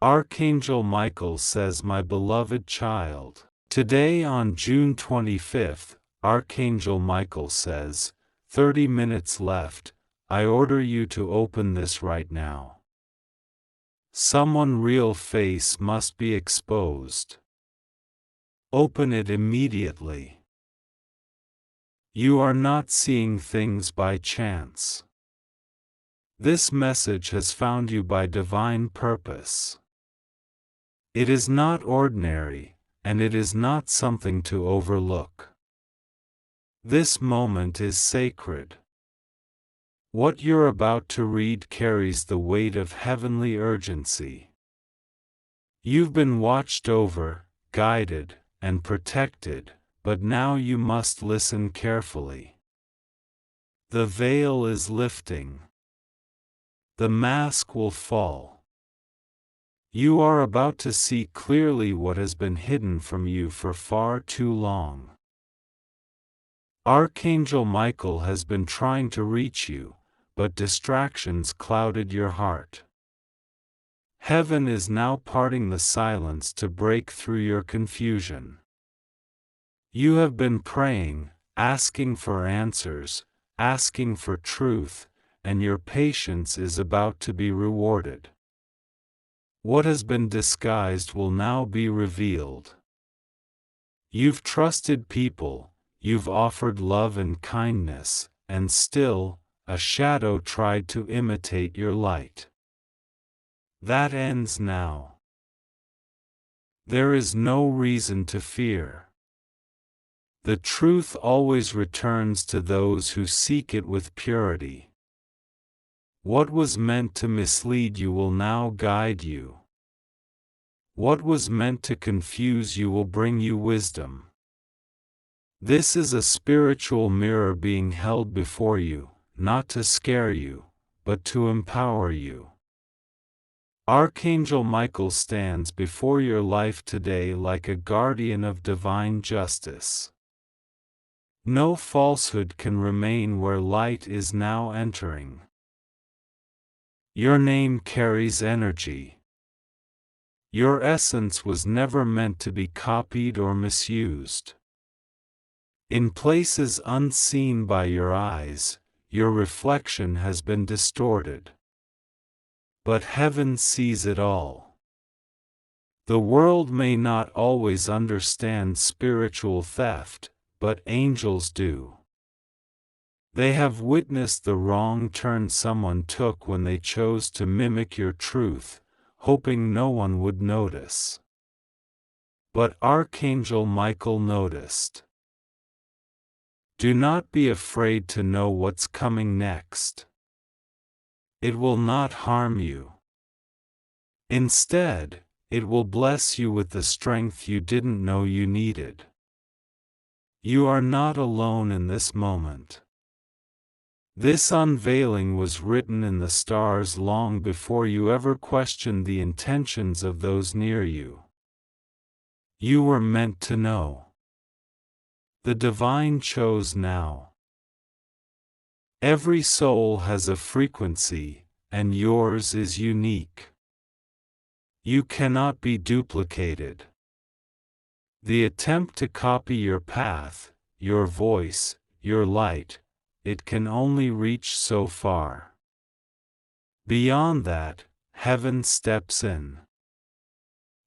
Archangel Michael says, "My beloved child." Today on June 25th, Archangel Michael says, 30 minutes left, I order you to open this right now. Someone's real face must be exposed. Open it immediately. You are not seeing things by chance. This message has found you by divine purpose. It is not ordinary, and it is not something to overlook. This moment is sacred. What you're about to read carries the weight of heavenly urgency. You've been watched over, guided, and protected, but now you must listen carefully. The veil is lifting. The mask will fall. You are about to see clearly what has been hidden from you for far too long. Archangel Michael has been trying to reach you, but distractions clouded your heart. Heaven is now parting the silence to break through your confusion. You have been praying, asking for answers, asking for truth, and your patience is about to be rewarded. What has been disguised will now be revealed. You've trusted people, you've offered love and kindness, and still, a shadow tried to imitate your light. That ends now. There is no reason to fear. The truth always returns to those who seek it with purity. What was meant to mislead you will now guide you. What was meant to confuse you will bring you wisdom. This is a spiritual mirror being held before you, not to scare you, but to empower you. Archangel Michael stands before your life today like a guardian of divine justice. No falsehood can remain where light is now entering. Your name carries energy. Your essence was never meant to be copied or misused. In places unseen by your eyes, your reflection has been distorted. But heaven sees it all. The world may not always understand spiritual theft, but angels do. They have witnessed the wrong turn someone took when they chose to mimic your truth, hoping no one would notice. But Archangel Michael noticed. Do not be afraid to know what's coming next. It will not harm you. Instead, it will bless you with the strength you didn't know you needed. You are not alone in this moment. This unveiling was written in the stars long before you ever questioned the intentions of those near you. You were meant to know. The divine chose now. Every soul has a frequency, and yours is unique. You cannot be duplicated. The attempt to copy your path, your voice, your light, it can only reach so far. Beyond that, heaven steps in.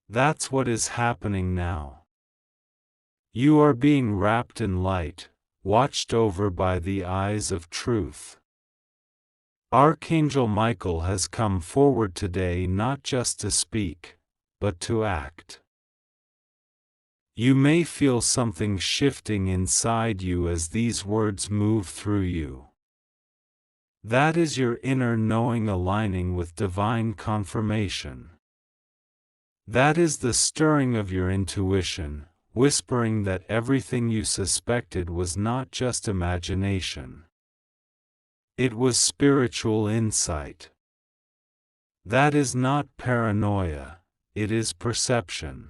That's what is happening now. You are being wrapped in light, watched over by the eyes of truth. Archangel Michael has come forward today not just to speak, but to act. You may feel something shifting inside you as these words move through you. That is your inner knowing aligning with divine confirmation. That is the stirring of your intuition, whispering that everything you suspected was not just imagination. It was spiritual insight. That is not paranoia, it is perception.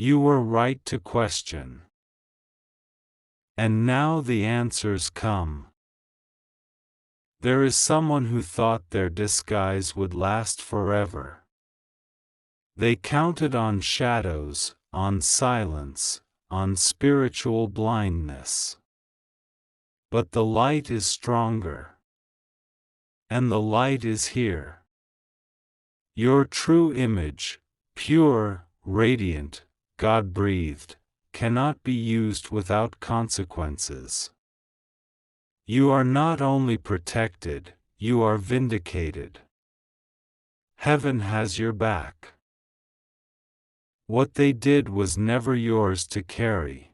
You were right to question. And now the answers come. There is someone who thought their disguise would last forever. They counted on shadows, on silence, on spiritual blindness. But the light is stronger. And the light is here. Your true image, pure, radiant, God-breathed, cannot be used without consequences. You are not only protected, you are vindicated. Heaven has your back. What they did was never yours to carry.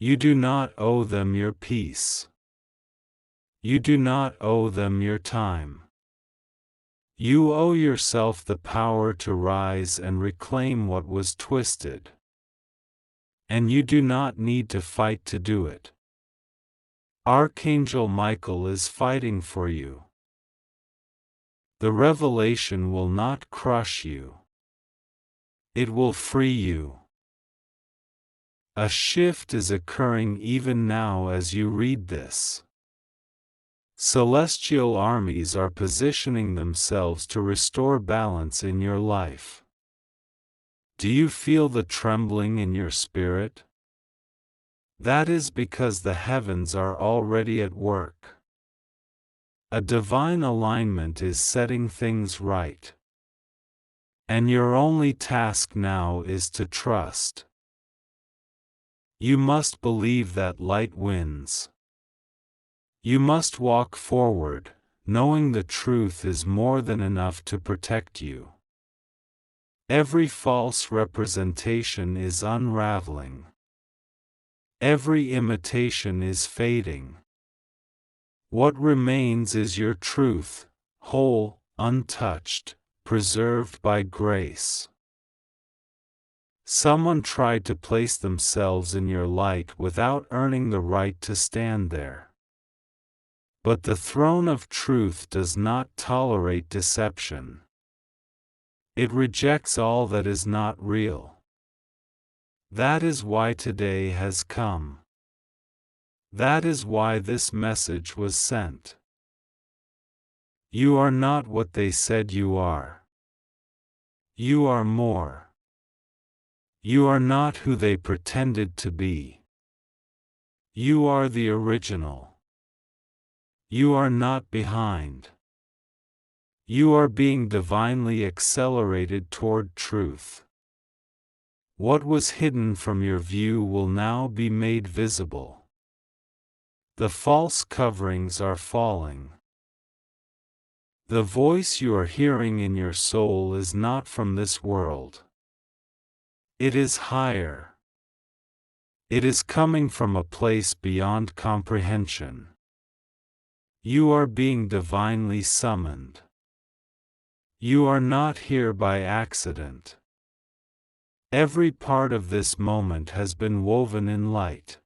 You do not owe them your peace. You do not owe them your time. You owe yourself the power to rise and reclaim what was twisted. And you do not need to fight to do it. Archangel Micheal is fighting for you. The revelation will not crush you. It will free you. A shift is occurring even now as you read this. Celestial armies are positioning themselves to restore balance in your life. Do you feel the trembling in your spirit? That is because the heavens are already at work. A divine alignment is setting things right. And your only task now is to trust. You must believe that light wins. You must walk forward, knowing the truth is more than enough to protect you. Every false representation is unraveling. Every imitation is fading. What remains is your truth, whole, untouched, preserved by grace. Someone tried to place themselves in your light without earning the right to stand there. But the throne of truth does not tolerate deception. It rejects all that is not real. That is why today has come. That is why this message was sent. You are not what they said you are. You are more. You are not who they pretended to be. You are the original. You are not behind. You are being divinely accelerated toward truth. What was hidden from your view will now be made visible. The false coverings are falling. The voice you are hearing in your soul is not from this world. It is higher. It is coming from a place beyond comprehension. You are being divinely summoned. You are not here by accident. Every part of this moment has been woven in light.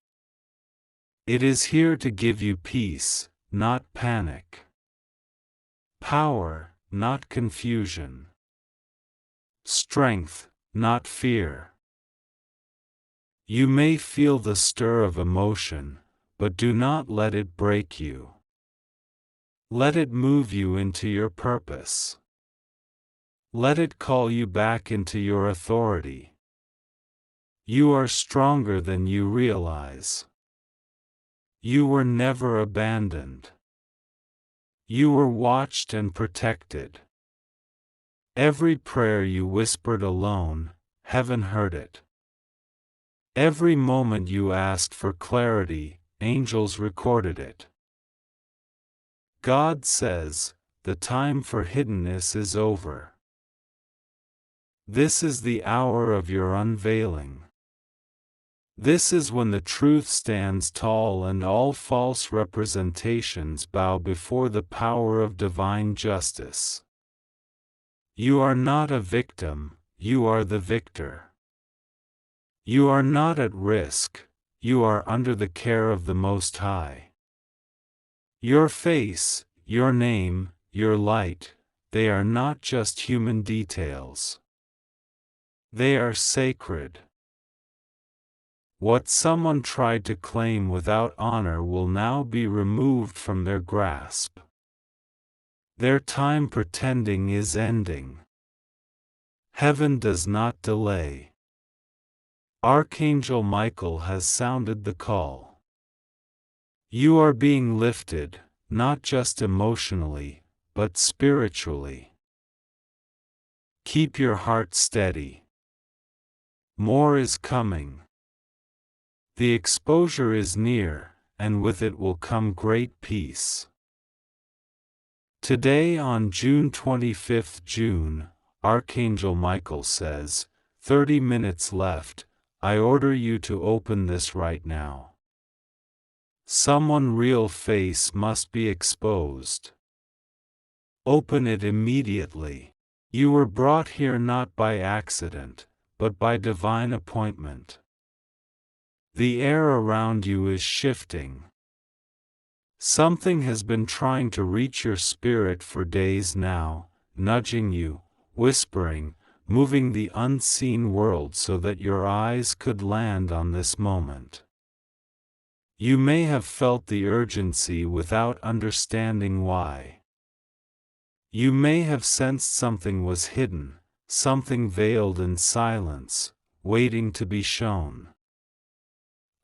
It is here to give you peace, not panic. Power, not confusion. Strength, not fear. You may feel the stir of emotion, but do not let it break you. Let it move you into your purpose. Let it call you back into your authority. You are stronger than you realize. You were never abandoned. You were watched and protected. Every prayer you whispered alone, heaven heard it. Every moment you asked for clarity, angels recorded it. God says, the time for hiddenness is over. This is the hour of your unveiling. This is when the truth stands tall and all false representations bow before the power of divine justice. You are not a victim, you are the victor. You are not at risk, you are under the care of the Most High. Your face, your name, your light, they are not just human details. They are sacred. What someone tried to claim without honor will now be removed from their grasp. Their time pretending is ending. Heaven does not delay. Archangel Michael has sounded the call. You are being lifted, not just emotionally, but spiritually. Keep your heart steady. More is coming. The exposure is near, and with it will come great peace. Today on June 25, Archangel Michael says, 30 minutes left, I order you to open this right now. Someone's real face must be exposed. Open it immediately. You were brought here not by accident, but by divine appointment. The air around you is shifting. Something has been trying to reach your spirit for days now, nudging you, whispering, moving the unseen world so that your eyes could land on this moment. You may have felt the urgency without understanding why. You may have sensed something was hidden, something veiled in silence, waiting to be shown.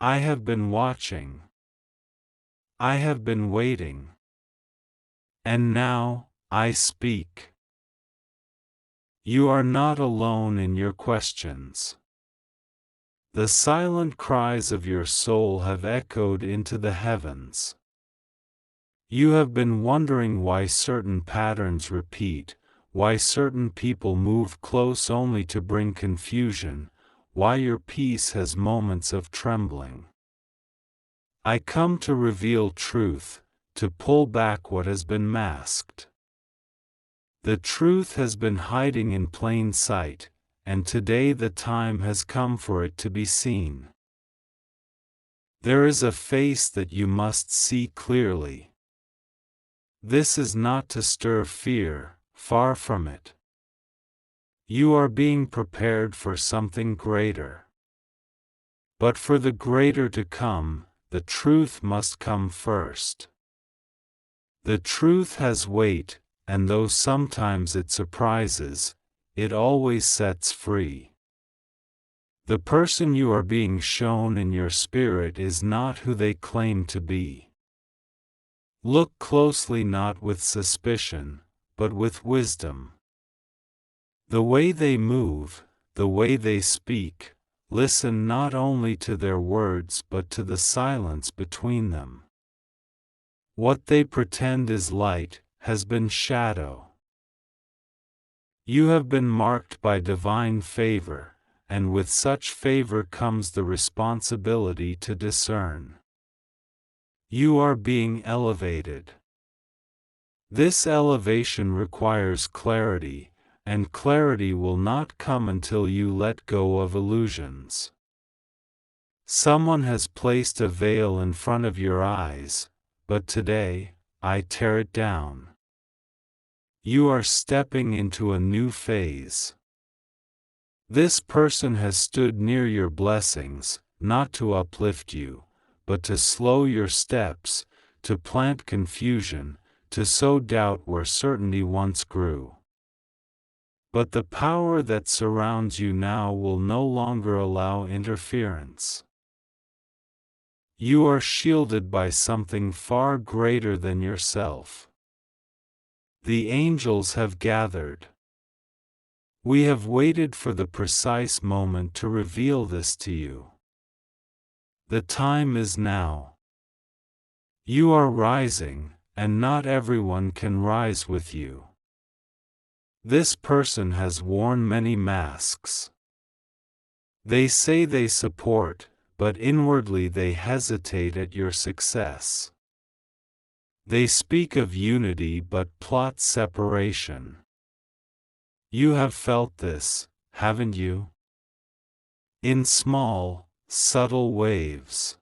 I have been watching. I have been waiting. And now, I speak. You are not alone in your questions. The silent cries of your soul have echoed into the heavens. You have been wondering why certain patterns repeat, why certain people move close only to bring confusion, why your peace has moments of trembling. I come to reveal truth, to pull back what has been masked. The truth has been hiding in plain sight, and today the time has come for it to be seen. There is a face that you must see clearly. This is not to stir fear, far from it. You are being prepared for something greater. But for the greater to come, the truth must come first. The truth has weight, and though sometimes it surprises, it always sets free. The person you are being shown in your spirit is not who they claim to be. Look closely, not with suspicion, but with wisdom. The way they move, the way they speak, listen not only to their words but to the silence between them. What they pretend is light, has been shadow. You have been marked by divine favor, and with such favor comes the responsibility to discern. You are being elevated. This elevation requires clarity, and clarity will not come until you let go of illusions. Someone has placed a veil in front of your eyes, but today, I tear it down. You are stepping into a new phase. This person has stood near your blessings, not to uplift you, but to slow your steps, to plant confusion, to sow doubt where certainty once grew. But the power that surrounds you now will no longer allow interference. You are shielded by something far greater than yourself. The angels have gathered. We have waited for the precise moment to reveal this to you. The time is now. You are rising, and not everyone can rise with you. This person has worn many masks. They say they support, but inwardly they hesitate at your success. They speak of unity but plot separation. You have felt this, haven't you? In small, subtle waves.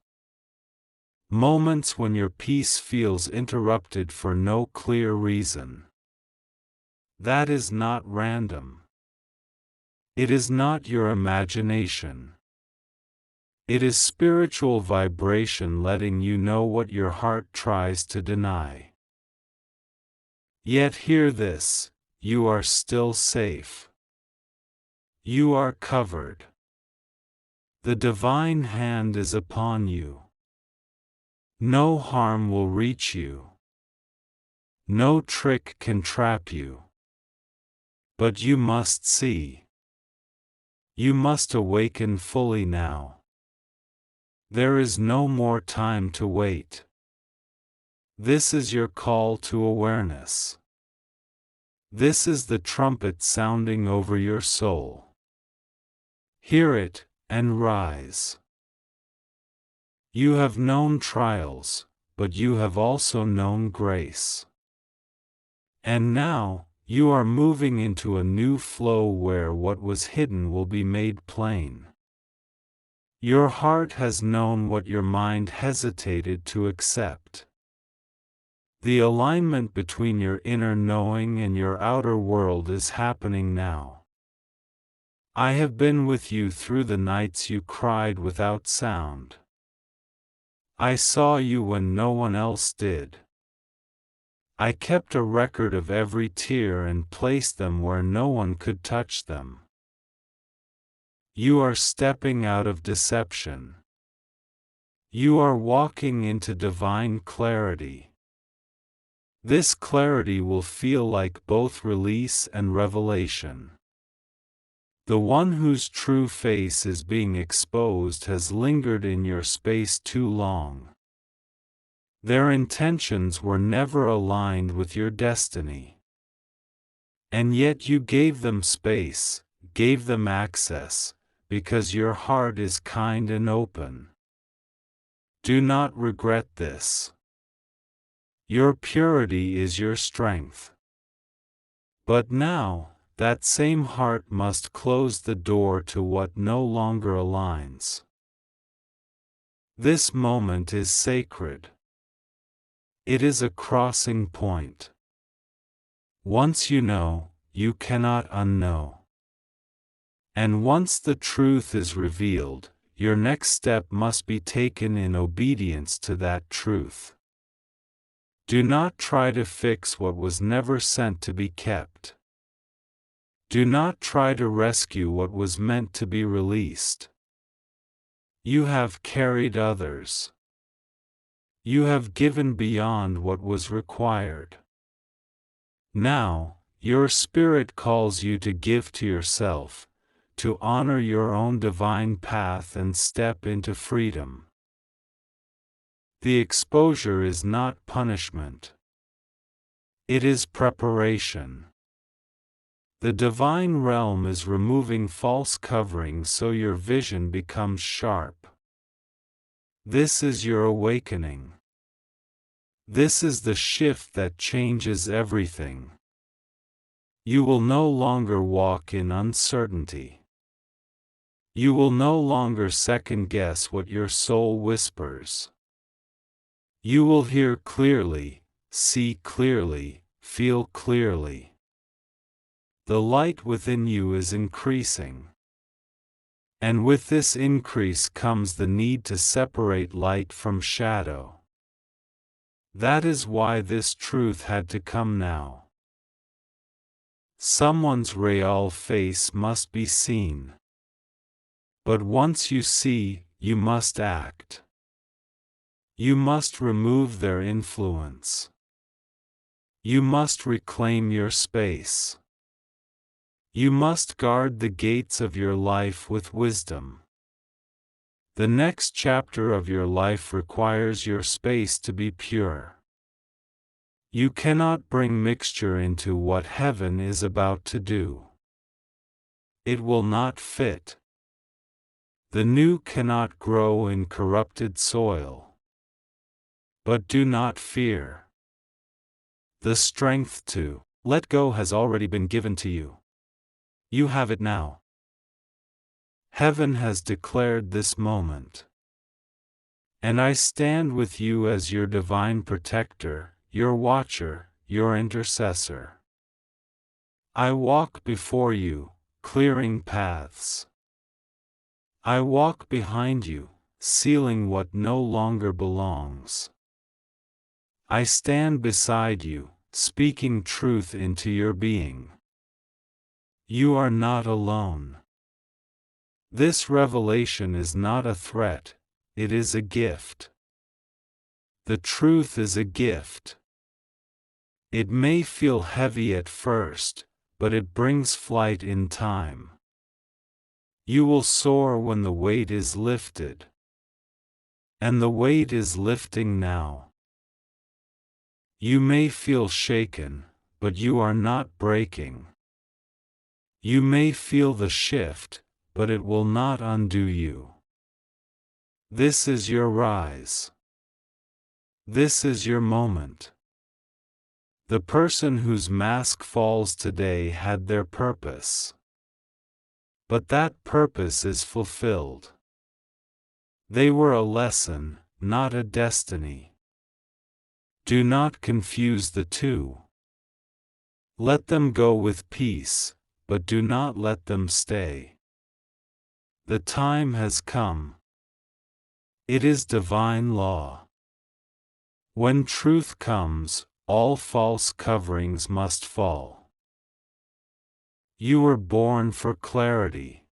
Moments when your peace feels interrupted for no clear reason. That is not random. It is not your imagination. It is spiritual vibration letting you know what your heart tries to deny. Yet hear this, you are still safe. You are covered. The divine hand is upon you. No harm will reach you. No trick can trap you. But you must see. You must awaken fully now. There is no more time to wait. This is your call to awareness. This is the trumpet sounding over your soul. Hear it, and rise. You have known trials, but you have also known grace. And now, you are moving into a new flow where what was hidden will be made plain. Your heart has known what your mind hesitated to accept. The alignment between your inner knowing and your outer world is happening now. I have been with you through the nights you cried without sound. I saw you when no one else did. I kept a record of every tear and placed them where no one could touch them. You are stepping out of deception. You are walking into divine clarity. This clarity will feel like both release and revelation. The one whose true face is being exposed has lingered in your space too long. Their intentions were never aligned with your destiny. And yet you gave them space, gave them access, because your heart is kind and open. Do not regret this. Your purity is your strength. But now, that same heart must close the door to what no longer aligns. This moment is sacred. It is a crossing point. Once you know, you cannot unknow. And once the truth is revealed, your next step must be taken in obedience to that truth. Do not try to fix what was never sent to be kept. Do not try to rescue what was meant to be released. You have carried others. You have given beyond what was required. Now, your spirit calls you to give to yourself, to honor your own divine path and step into freedom. The exposure is not punishment. It is preparation. The divine realm is removing false coverings so your vision becomes sharp. This is your awakening. This is the shift that changes everything. You will no longer walk in uncertainty. You will no longer second-guess what your soul whispers. You will hear clearly, see clearly, feel clearly. The light within you is increasing. And with this increase comes the need to separate light from shadow. That is why this truth had to come now. Someone's real face must be seen. But once you see, you must act. You must remove their influence. You must reclaim your space. You must guard the gates of your life with wisdom. The next chapter of your life requires your space to be pure. You cannot bring mixture into what heaven is about to do. It will not fit. The new cannot grow in corrupted soil. But do not fear. The strength to let go has already been given to you. You have it now. Heaven has declared this moment. And I stand with you as your divine protector, your watcher, your intercessor. I walk before you, clearing paths. I walk behind you, sealing what no longer belongs. I stand beside you, speaking truth into your being. You are not alone. This revelation is not a threat, it is a gift. The truth is a gift. It may feel heavy at first, but it brings flight in time. You will soar when the weight is lifted. And the weight is lifting now. You may feel shaken, but you are not breaking. You may feel the shift, but it will not undo you. This is your rise. This is your moment. The person whose mask falls today had their purpose. But that purpose is fulfilled. They were a lesson, not a destiny. Do not confuse the two. Let them go with peace, but do not let them stay. The time has come. It is divine law. When truth comes, all false coverings must fall. You were born for clarity.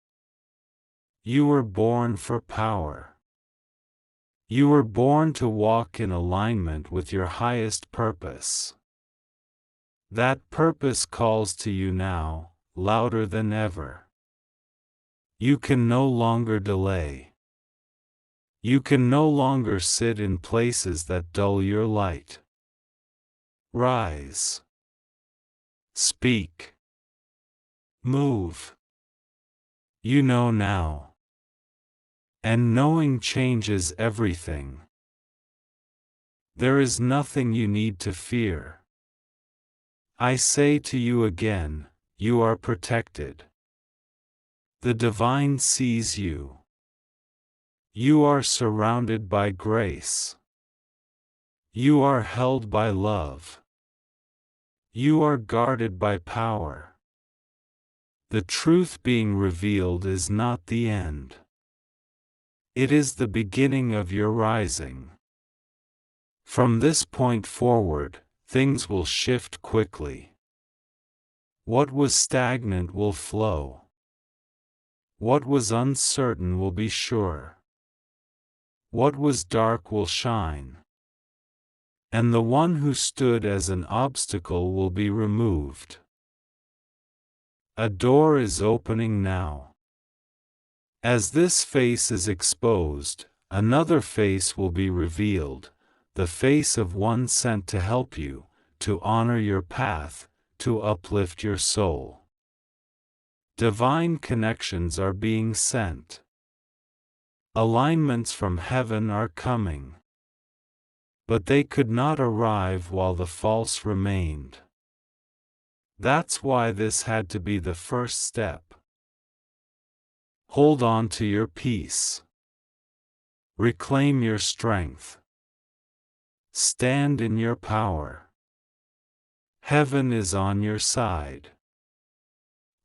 You were born for power. You were born to walk in alignment with your highest purpose. That purpose calls to you now, louder than ever. You can no longer delay. You can no longer sit in places that dull your light. Rise. Speak. Move. You know now. And knowing changes everything. There is nothing you need to fear. I say to you again, you are protected. The divine sees you. You are surrounded by grace. You are held by love. You are guarded by power. The truth being revealed is not the end. It is the beginning of your rising. From this point forward, things will shift quickly. What was stagnant will flow. What was uncertain will be sure. What was dark will shine. And the one who stood as an obstacle will be removed. A door is opening now. As this face is exposed, another face will be revealed, the face of one sent to help you, to honor your path, to uplift your soul. Divine connections are being sent. Alignments from heaven are coming. But they could not arrive while the false remained. That's why this had to be the first step. Hold on to your peace. Reclaim your strength. Stand in your power. Heaven is on your side.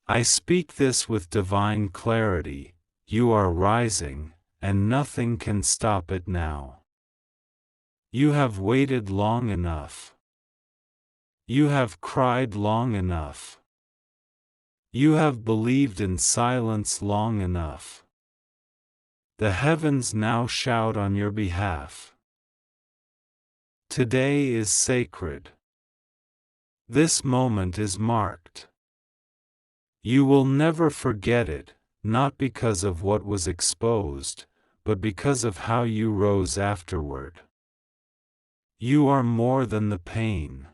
I speak this with divine clarity. You are rising, and nothing can stop it now. You have waited long enough. You have cried long enough. You have believed in silence long enough. The heavens now shout on your behalf. Today is sacred. This moment is marked. You will never forget it, not because of what was exposed, but because of how you rose afterward. You are more than the pain.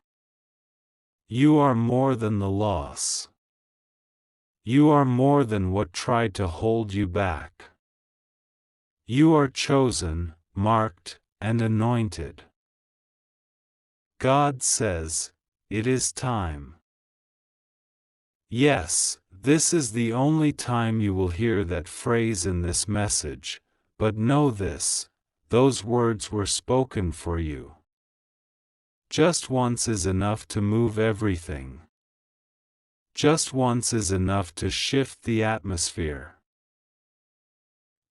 You are more than the loss. You are more than what tried to hold you back. You are chosen, marked, and anointed. God says, it is time. Yes, this is the only time you will hear that phrase in this message, but know this, those words were spoken for you. Just once is enough to move everything. Just once is enough to shift the atmosphere.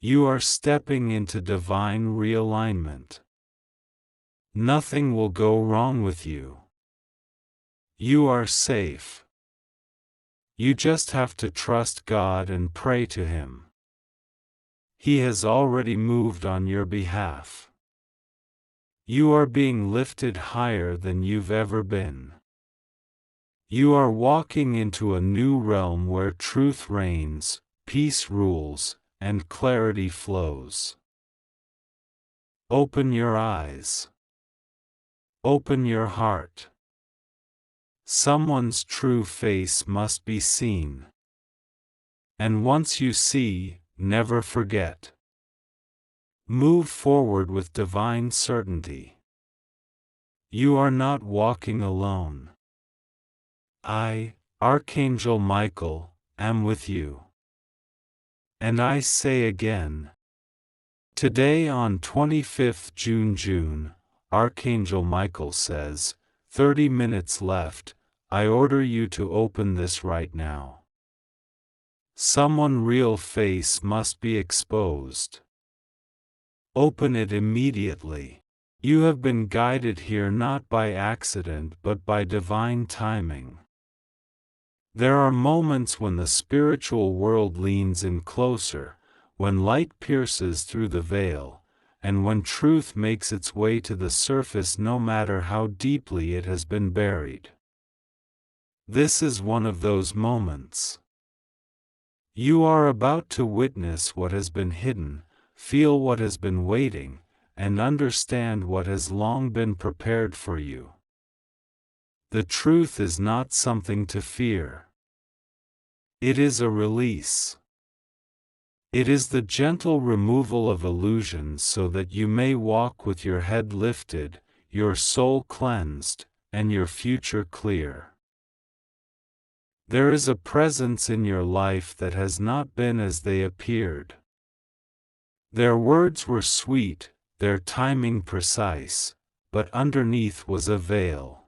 You are stepping into divine realignment. Nothing will go wrong with you. You are safe. You just have to trust God and pray to Him. He has already moved on your behalf. You are being lifted higher than you've ever been. You are walking into a new realm where truth reigns, peace rules, and clarity flows. Open your eyes. Open your heart. Someone's true face must be seen. And once you see, never forget. Move forward with divine certainty. You are not walking alone. I, Archangel Micheal, am with you. And I say again, today on 25th June, Archangel Micheal says, 30 minutes left, I order you to open this right now. Someone's real face must be exposed. Open it immediately. You have been guided here not by accident but by divine timing. There are moments when the spiritual world leans in closer, when light pierces through the veil, and when truth makes its way to the surface no matter how deeply it has been buried. This is one of those moments. You are about to witness what has been hidden, feel what has been waiting, and understand what has long been prepared for you. The truth is not something to fear. It is a release. It is the gentle removal of illusions so that you may walk with your head lifted, your soul cleansed, and your future clear. There is a presence in your life that has not been as they appeared. Their words were sweet, their timing precise, but underneath was a veil.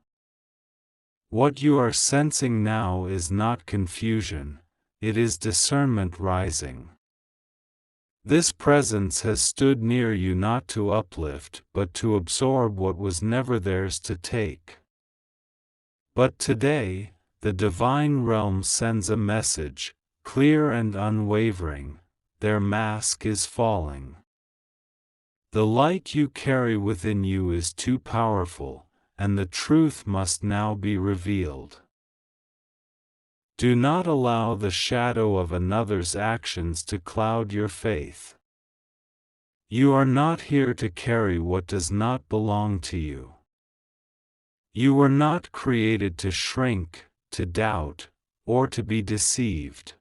What you are sensing now is not confusion, it is discernment rising. This presence has stood near you not to uplift but to absorb what was never theirs to take. But today, the divine realm sends a message, clear and unwavering, their mask is falling. The light you carry within you is too powerful, and the truth must now be revealed. Do not allow the shadow of another's actions to cloud your faith. You are not here to carry what does not belong to you. You were not created to shrink, to doubt, or to be deceived.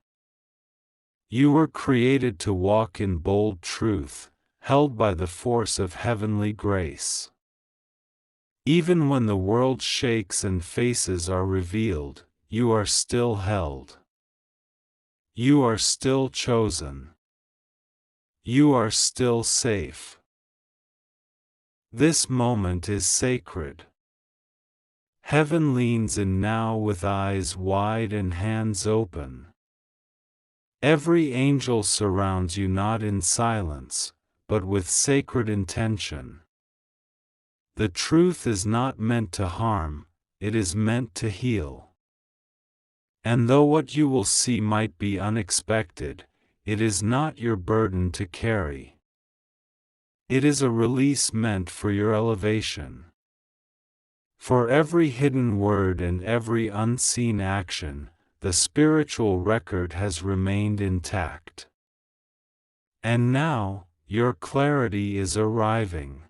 You were created to walk in bold truth, held by the force of heavenly grace. Even when the world shakes and faces are revealed, you are still held. You are still chosen. You are still safe. This moment is sacred. Heaven leans in now with eyes wide and hands open. Every angel surrounds you not in silence, but with sacred intention. The truth is not meant to harm, it is meant to heal. And though what you will see might be unexpected, it is not your burden to carry. It is a release meant for your elevation. For every hidden word and every unseen action, the spiritual record has remained intact. And now, your clarity is arriving.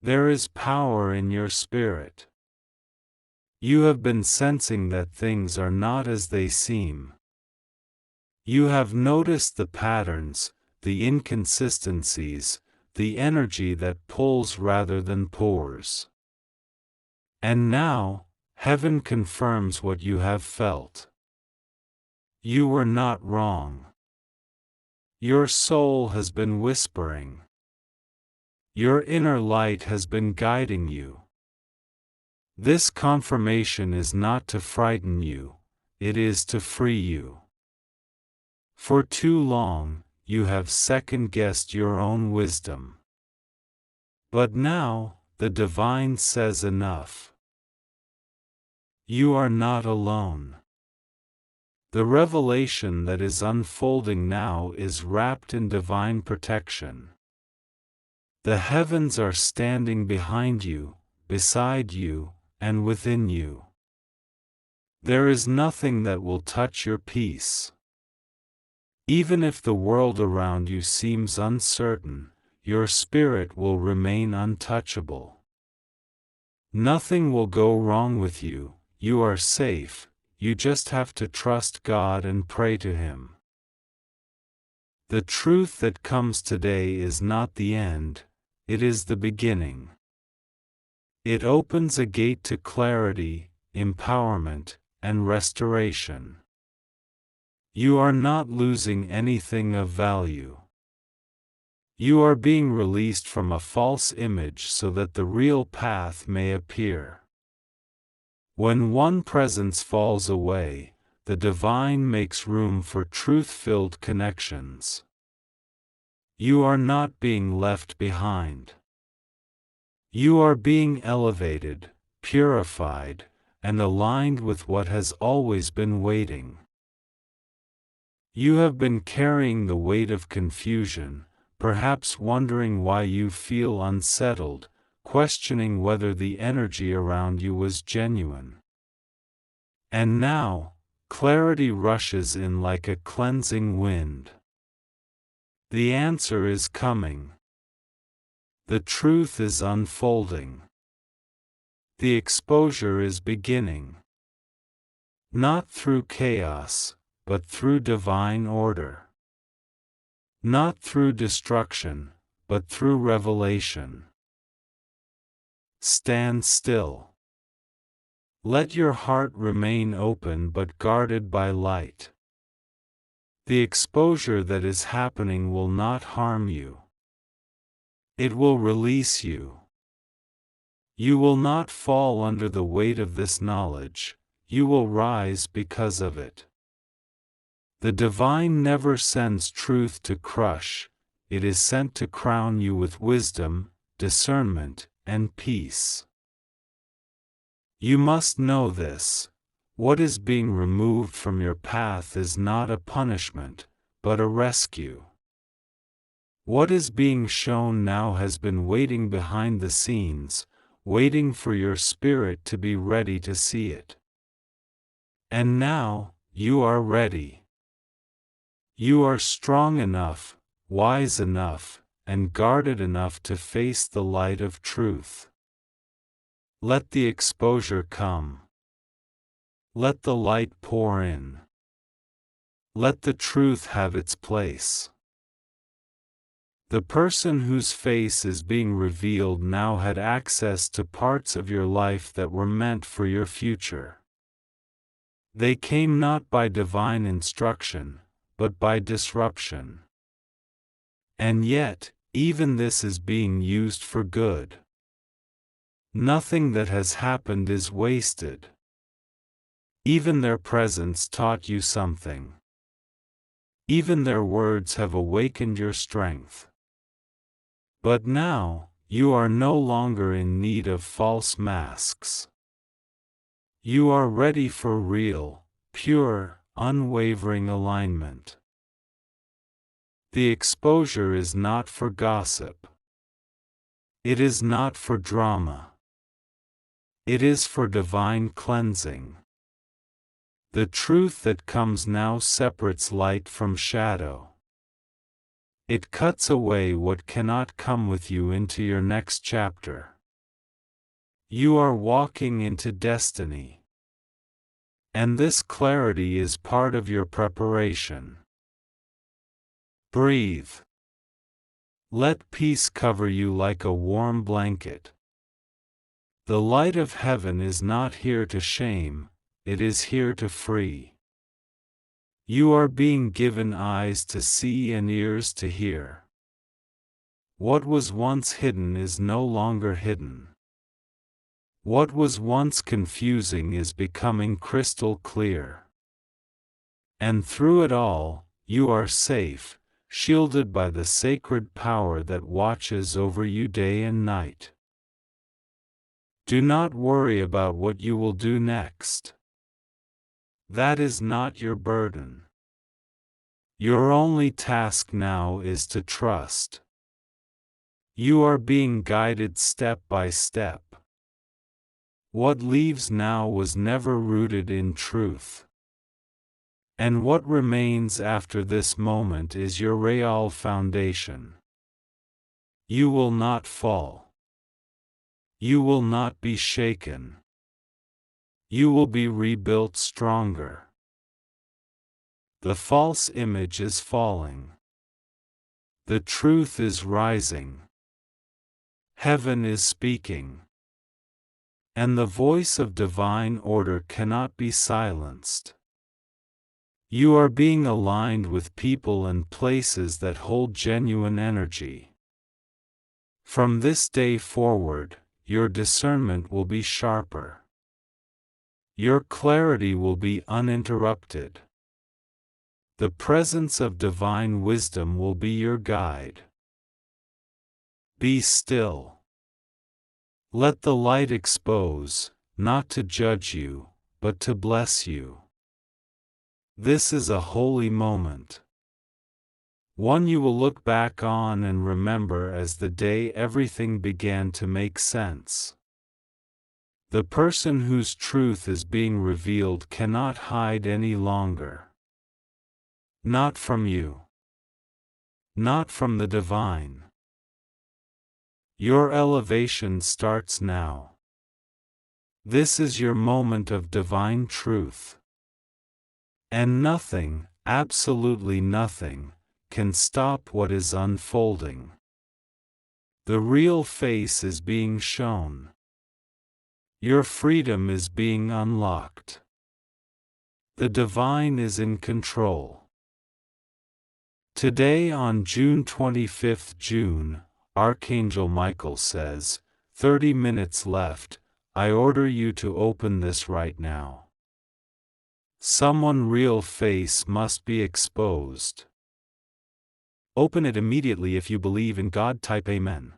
There is power in your spirit. You have been sensing that things are not as they seem. You have noticed the patterns, the inconsistencies, the energy that pulls rather than pours. And now, heaven confirms what you have felt. You were not wrong. Your soul has been whispering. Your inner light has been guiding you. This confirmation is not to frighten you, it is to free you. For too long, you have second-guessed your own wisdom. But now, the divine says enough. You are not alone. The revelation that is unfolding now is wrapped in divine protection. The heavens are standing behind you, beside you, and within you. There is nothing that will touch your peace. Even if the world around you seems uncertain, your spirit will remain untouchable. Nothing will go wrong with you, you are safe, you just have to trust God and pray to Him. The truth that comes today is not the end, it is the beginning. It opens a gate to clarity, empowerment, and restoration. You are not losing anything of value. You are being released from a false image so that the real path may appear. When one presence falls away, the divine makes room for truth-filled connections. You are not being left behind. You are being elevated, purified, and aligned with what has always been waiting. You have been carrying the weight of confusion, perhaps wondering why you feel unsettled, questioning whether the energy around you was genuine. And now, clarity rushes in like a cleansing wind. The answer is coming. The truth is unfolding. The exposure is beginning. Not through chaos, but through divine order. Not through destruction, but through revelation. Stand still. Let your heart remain open but guarded by light. The exposure that is happening will not harm you. It will release you. You will not fall under the weight of this knowledge, you will rise because of it. The divine never sends truth to crush, it is sent to crown you with wisdom, discernment, and peace. You must know this. What is being removed from your path is not a punishment, but a rescue. What is being shown now has been waiting behind the scenes, waiting for your spirit to be ready to see it. And now, you are ready. You are strong enough, wise enough, and guarded enough to face the light of truth. Let the exposure come. Let the light pour in. Let the truth have its place. The person whose face is being revealed now had access to parts of your life that were meant for your future. They came not by divine instruction, but by disruption. And yet, even this is being used for good. Nothing that has happened is wasted. Even their presence taught you something. Even their words have awakened your strength. But now, you are no longer in need of false masks. You are ready for real, pure, unwavering alignment. The exposure is not for gossip. It is not for drama. It is for divine cleansing. The truth that comes now separates light from shadow. It cuts away what cannot come with you into your next chapter. You are walking into destiny. And this clarity is part of your preparation. Breathe. Let peace cover you like a warm blanket. The light of heaven is not here to shame, it is here to free. You are being given eyes to see and ears to hear. What was once hidden is no longer hidden. What was once confusing is becoming crystal clear. And through it all, you are safe, shielded by the sacred power that watches over you day and night. Do not worry about what you will do next. That is not your burden. Your only task now is to trust. You are being guided step by step. What leaves now was never rooted in truth. And what remains after this moment is your real foundation. You will not fall. You will not be shaken. You will be rebuilt stronger. The false image is falling. The truth is rising. Heaven is speaking. And the voice of divine order cannot be silenced. You are being aligned with people and places that hold genuine energy. From this day forward, your discernment will be sharper. Your clarity will be uninterrupted. The presence of divine wisdom will be your guide. Be still. Let the light expose, not to judge you, but to bless you. This is a holy moment. One you will look back on and remember as the day everything began to make sense. The person whose truth is being revealed cannot hide any longer. Not from you. Not from the divine. Your elevation starts now. This is your moment of divine truth. And nothing, absolutely nothing, can stop what is unfolding. The real face is being shown. Your freedom is being unlocked. The divine is in control. Today on June 25th, Archangel Micheal says, 30 minutes left, I order you to open this right now. Someone's real face must be exposed. Open it immediately if you believe in God. Type Amen.